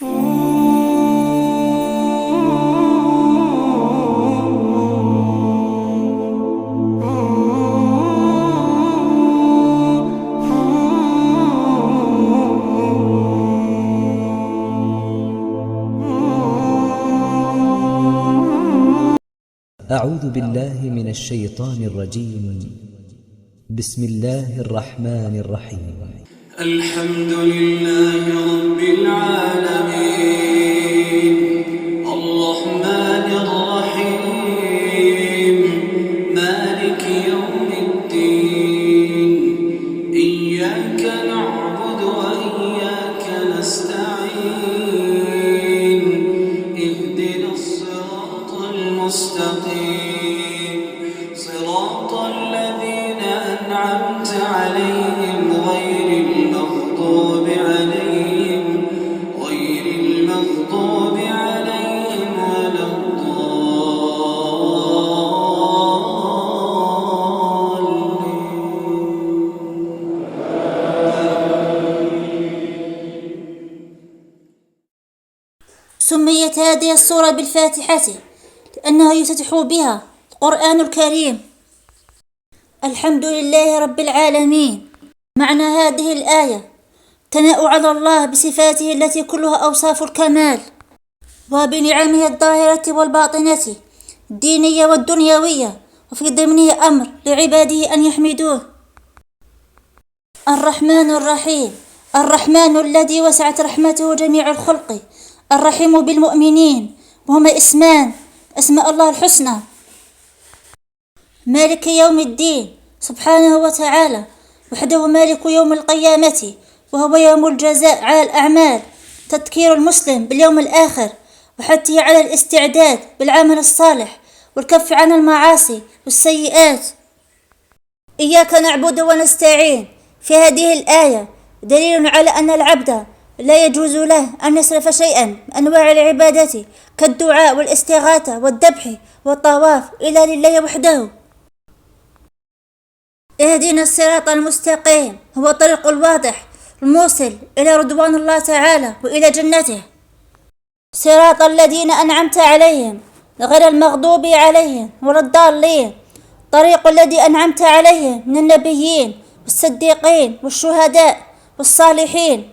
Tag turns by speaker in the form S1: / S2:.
S1: أعوذ بالله من الشيطان الرجيم. بسم الله الرحمن الرحيم.
S2: الحمد لله رب العالمين الرحمن الرحيم مالك يوم الدين إياك نعبد وإياك نستعين اهدنا الصراط المستقيم صراط الذين أنعمت عليهم غير المغضوب عليهم ولا الضالين.
S3: سميت هذه السورة بالفاتحة لأنه يفتتح بها القرآن الكريم. الحمد لله رب العالمين. معنى هذه الآية ثناء على الله بصفاته التي كلها أوصاف الكمال وبنعمه الظاهرة والباطنة الدينية والدنيوية، وفي ضمنه أمر لعباده أن يحمدوه. الرحمن الرحيم، الرحمن الذي وسعت رحمته جميع الخلق، الرحيم بالمؤمنين، وهما اسمان أسماء الله الحسنى. مالك يوم الدين سبحانه وتعالى وحده مالك يوم القيامة، وهو يوم الجزاء على الأعمال، تذكير المسلم باليوم الآخر وحثه على الاستعداد بالعمل الصالح والكف عن المعاصي والسيئات. إياك نعبد ونستعين في هذه الآية دليل على أن العبد لا يجوز له أن يصرف شيئا من أنواع العبادة كالدعاء والاستغاثة والذبح والطواف إلا لله وحده. اهدنا الصراط المستقيم هو الطريق الواضح الموصل إلى رضوان الله تعالى وإلى جنته. صراط الذين أنعمت عليهم غير المغضوب عليهم ولا الضالين. طريق الذي أنعمت عليهم من النبيين والصديقين والشهداء والصالحين